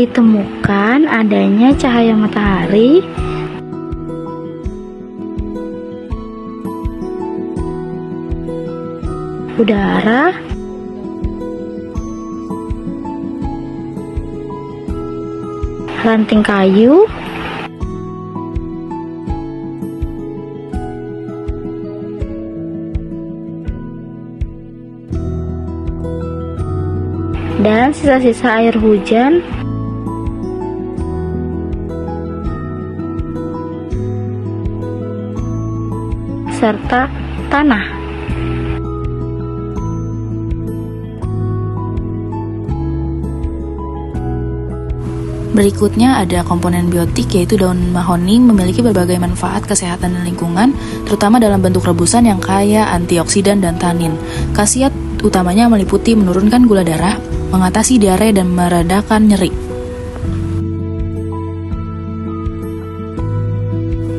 Ditemukan adanya cahaya matahari udara, ranting kayu, dan sisa-sisa air hujan serta tanah. Berikutnya ada komponen biotik, yaitu daun mahoni memiliki berbagai manfaat kesehatan dan lingkungan, terutama dalam bentuk rebusan yang kaya antioksidan dan tanin. Khasiat utamanya meliputi menurunkan gula darah, mengatasi diare, dan meredakan nyeri.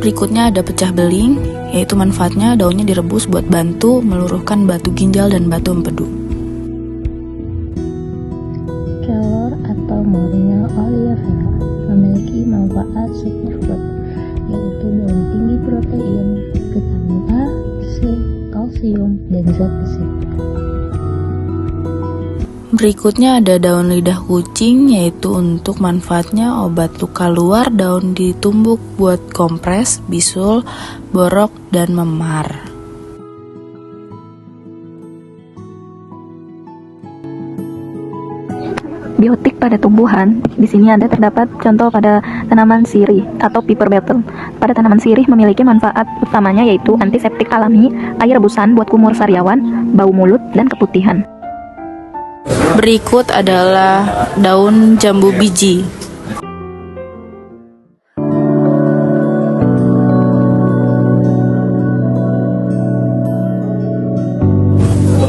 Berikutnya ada pecah beling, yaitu manfaatnya daunnya direbus buat bantu meluruhkan batu ginjal dan batu empedu. Kelor atau Moringa oleifera memiliki manfaat superfood, yaitu daun tinggi protein, vitamin A, C, kalsium, dan zat besi. Berikutnya ada daun lidah kucing, yaitu untuk manfaatnya obat luka luar. Daun ditumbuk buat kompres, bisul, borok, dan memar. Biotik pada tumbuhan, di sini ada terdapat contoh pada tanaman sirih atau piper beetle. Pada tanaman sirih memiliki manfaat utamanya yaitu antiseptik alami, air rebusan buat kumur sariawan, bau mulut, dan keputihan. Berikut adalah daun jambu biji.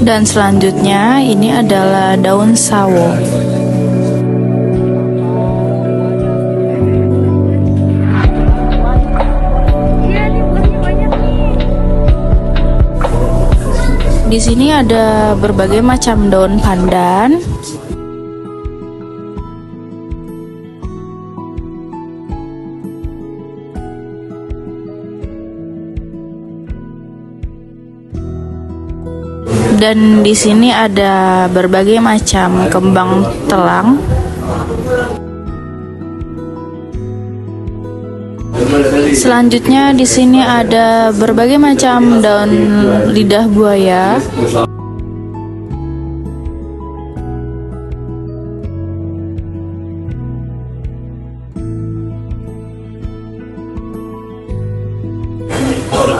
Dan selanjutnya ini adalah daun sawo. Di sini ada berbagai macam daun pandan. Dan di sini ada berbagai macam kembang telang. Selanjutnya di sini ada berbagai macam daun lidah buaya.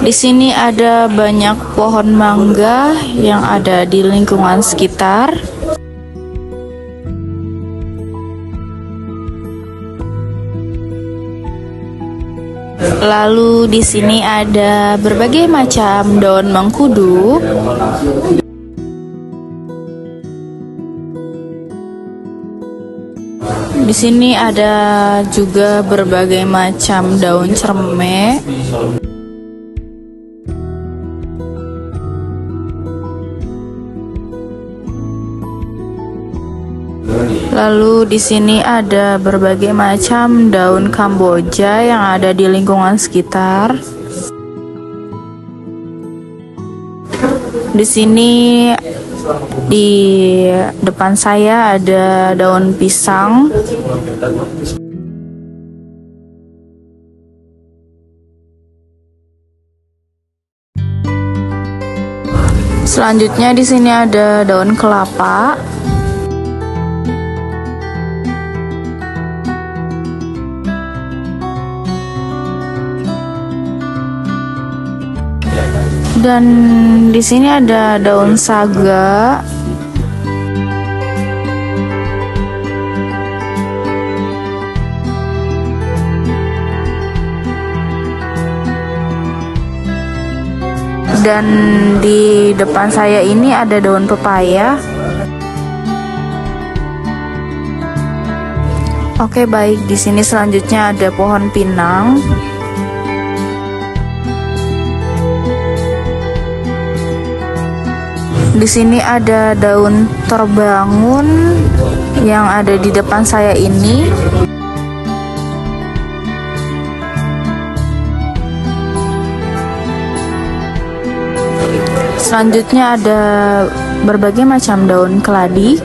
Di sini ada banyak pohon mangga yang ada di lingkungan sekitar. Lalu di sini ada berbagai macam daun mengkudu. Di sini ada juga berbagai macam daun cerme. Lalu di sini ada berbagai macam daun Kamboja yang ada di lingkungan sekitar. Di sini di depan saya ada daun pisang. Selanjutnya di sini ada daun kelapa. Dan di sini ada daun saga. Dan di depan saya ini ada daun pepaya. Oke, baik. Di sini selanjutnya ada pohon pinang. Di sini ada daun terbangun yang ada di depan saya ini. Selanjutnya ada berbagai macam daun keladi.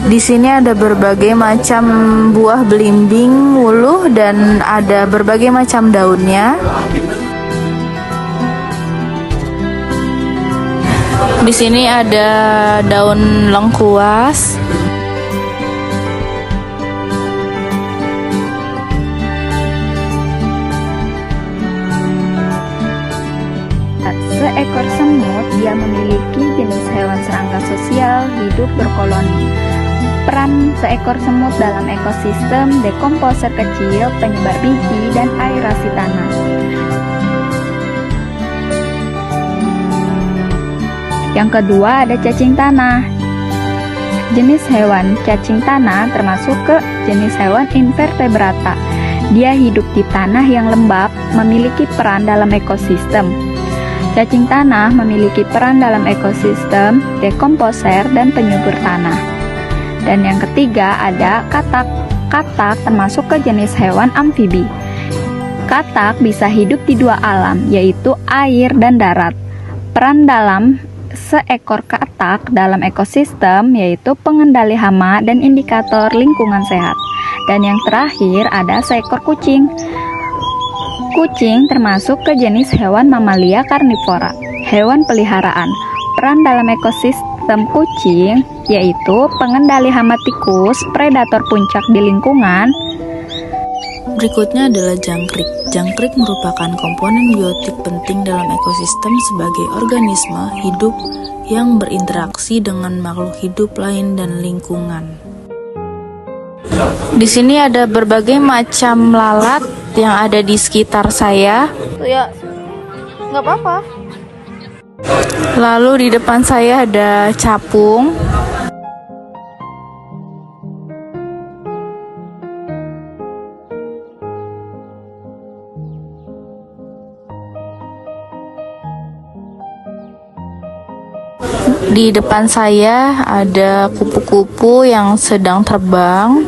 Di sini ada berbagai macam buah belimbing, wuluh, dan ada berbagai macam daunnya. Di sini ada daun lengkuas. Seekor semut, dia memiliki jenis hewan serangga sosial hidup berkoloni. Peran seekor semut dalam ekosistem: dekomposer kecil, penyebar biji, dan aerasi tanah. Yang kedua ada cacing tanah. Jenis hewan cacing tanah termasuk ke jenis hewan invertebrata. Dia hidup di tanah yang lembab, memiliki peran dalam ekosistem. Cacing tanah memiliki peran dalam ekosistem, dekomposer, dan penyubur tanah. Dan yang ketiga ada katak. Katak termasuk ke jenis hewan amfibi. Katak bisa hidup di dua alam, yaitu air dan darat. Peran dalam seekor katak dalam ekosistem yaitu pengendali hama dan indikator lingkungan sehat. Dan yang terakhir ada seekor kucing. Kucing termasuk ke jenis hewan mamalia karnivora, hewan peliharaan. Peran dalam ekosistem kucing yaitu pengendali hama tikus, predator puncak di lingkungan. Berikutnya adalah jangkrik. Jangkrik merupakan komponen biotik penting dalam ekosistem sebagai organisme hidup yang berinteraksi dengan makhluk hidup lain dan lingkungan. Di sini ada berbagai macam lalat yang ada di sekitar saya. Tuh ya, nggak apa-apa. Lalu di depan saya ada capung. Di depan saya ada kupu-kupu yang sedang terbang.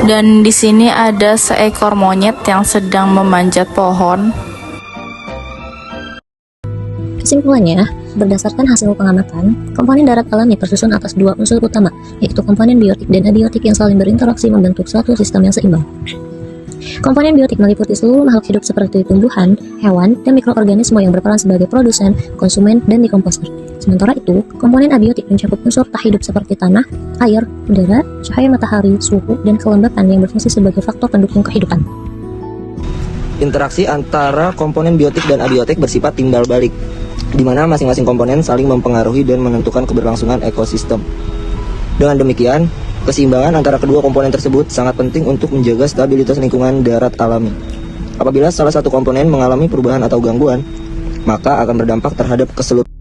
Dan di sini ada seekor monyet yang sedang memanjat pohon. Kesimpulannya, berdasarkan hasil pengamatan, komponen darat alami tersusun atas dua unsur utama, yaitu komponen biotik dan abiotik yang saling berinteraksi membentuk suatu sistem yang seimbang. Komponen biotik meliputi seluruh makhluk hidup seperti tumbuhan, hewan, dan mikroorganisme yang berperan sebagai produsen, konsumen, dan dekomposer. Sementara itu, komponen abiotik mencakup unsur tak hidup seperti tanah, air, udara, cahaya matahari, suhu, dan kelembapan yang berfungsi sebagai faktor pendukung kehidupan. Interaksi antara komponen biotik dan abiotik bersifat timbal balik, di mana masing-masing komponen saling mempengaruhi dan menentukan keberlangsungan ekosistem. Dengan demikian, keseimbangan antara kedua komponen tersebut sangat penting untuk menjaga stabilitas lingkungan darat alami. Apabila salah satu komponen mengalami perubahan atau gangguan, maka akan berdampak terhadap keseluruhan.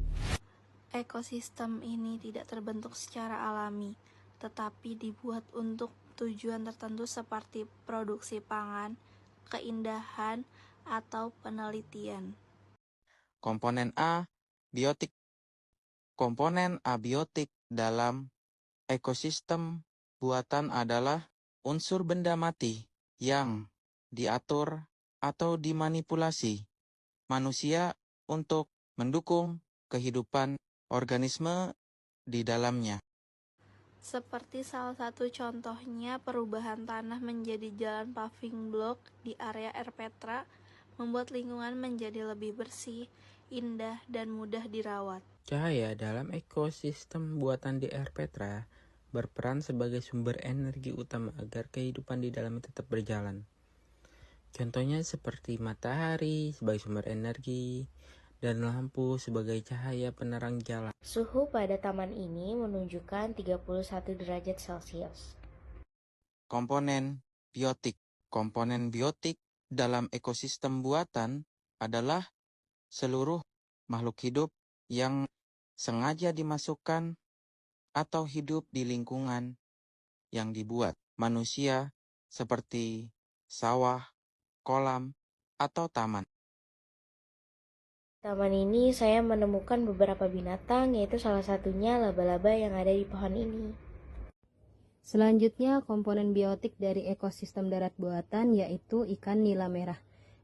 Ekosistem ini tidak terbentuk secara alami, tetapi dibuat untuk tujuan tertentu seperti produksi pangan, keindahan, atau penelitian. Komponen A, biotik. Komponen abiotik dalam ekosistem buatan adalah unsur benda mati yang diatur atau dimanipulasi manusia untuk mendukung kehidupan organisme di dalamnya. Seperti salah satu contohnya perubahan tanah menjadi jalan paving block di area Erpetra, membuat lingkungan menjadi lebih bersih, indah, dan mudah dirawat. Cahaya dalam ekosistem buatan di Erpetra berperan sebagai sumber energi utama agar kehidupan di dalamnya tetap berjalan. Contohnya seperti matahari sebagai sumber energi dan lampu sebagai cahaya penerang jalan. Suhu pada taman ini menunjukkan 31 derajat Celcius. Komponen biotik. Komponen biotik dalam ekosistem buatan adalah seluruh makhluk hidup yang sengaja dimasukkan atau hidup di lingkungan yang dibuat manusia seperti sawah, kolam, atau taman. Taman ini saya menemukan beberapa binatang, yaitu salah satunya laba-laba yang ada di pohon ini. Selanjutnya, komponen biotik dari ekosistem darat buatan yaitu ikan nila merah.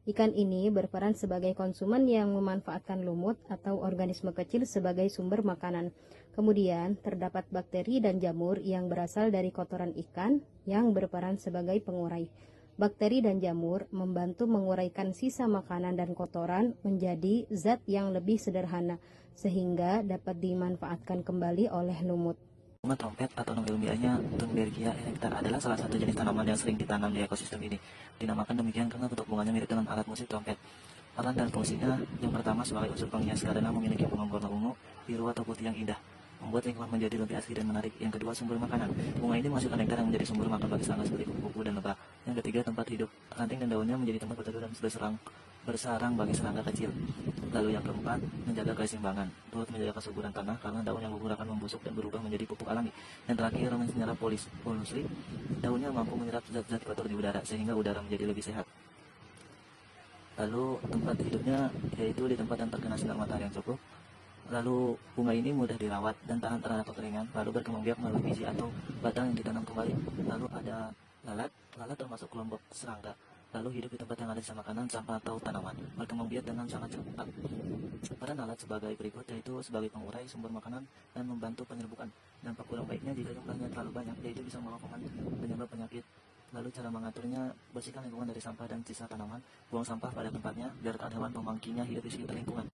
Ikan ini berperan sebagai konsumen yang memanfaatkan lumut atau organisme kecil sebagai sumber makanan. Kemudian, terdapat bakteri dan jamur yang berasal dari kotoran ikan yang berperan sebagai pengurai. Bakteri dan jamur membantu menguraikan sisa makanan dan kotoran menjadi zat yang lebih sederhana, sehingga dapat dimanfaatkan kembali oleh lumut. Bunga trompet atau nama ilmiahnya Thunbergia erecta adalah salah satu jenis tanaman yang sering ditanam di ekosistem ini. Dinamakan demikian karena bentuk bunganya mirip dengan alat musik trompet. Peran dan fungsinya yang pertama sebagai unsur penghias karena memiliki bunga warna ungu, biru atau putih yang indah, membuat lingkungan menjadi lebih asri dan menarik. Yang kedua, sumber makanan. Bunga ini menghasilkan nektar yang menjadi sumber makan bagi serangga seperti kupu-kupu dan lebah. Yang ketiga, tempat hidup. Ranting dan daunnya menjadi tempat berteduh dan bersarang bagi serangga kecil. Lalu yang keempat, menjaga keseimbangan. Turut menjaga kesuburan tanah karena daun yang gugur akan membusuk dan berubah menjadi pupuk alami. Yang terakhir, menyerap polusi. Daunnya mampu menyerap zat-zat kotor di udara sehingga udara menjadi lebih sehat. Lalu tempat hidupnya yaitu di tempat yang terkena sinar matahari yang cukup. Lalu bunga ini mudah dirawat dan tahan terhadap kekeringan. Lalu berkembang biak melalui biji atau batang yang ditanam kembali. Lalu ada lalat termasuk kelompok serangga. Lalu hidup di tempat yang ada sisa makanan, sampah atau tanaman. Berkembang biak dengan sangat cepat. Peran lalat sebagai berikut, yaitu sebagai pengurai sumber makanan dan membantu penyerbukan. Dampak kurang baiknya jika jumlahnya terlalu banyak, yaitu bisa menyebabkan penyebab penyakit. Lalu cara mengaturnya, bersihkan lingkungan dari sampah dan sisa tanaman, buang sampah pada tempatnya, biarkan hewan pemangkinya hidup di sekitar lingkungan.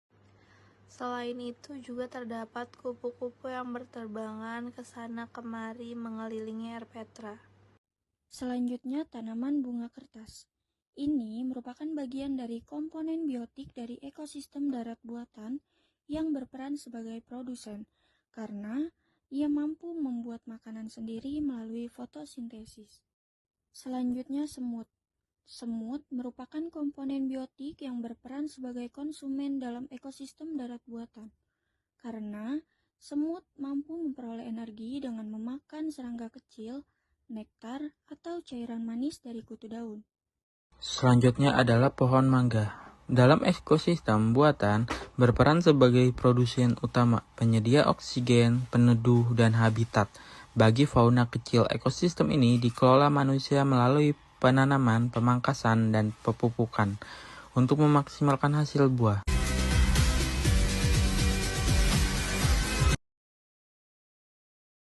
Selain itu juga terdapat kupu-kupu yang berterbangan ke sana kemari mengelilingi Erpetra. Selanjutnya, tanaman bunga kertas. Ini merupakan bagian dari komponen biotik dari ekosistem darat buatan yang berperan sebagai produsen, karena ia mampu membuat makanan sendiri melalui fotosintesis. Selanjutnya, semut. Semut merupakan komponen biotik yang berperan sebagai konsumen dalam ekosistem darat buatan, karena semut mampu memperoleh energi dengan memakan serangga kecil, nektar, atau cairan manis dari kutu daun. Selanjutnya adalah pohon mangga. Dalam ekosistem buatan, berperan sebagai produsen utama, penyedia oksigen, peneduh, dan habitat. Bagi fauna kecil, ekosistem ini dikelola manusia melalui penanaman, pemangkasan, dan pepupukan untuk memaksimalkan hasil buah.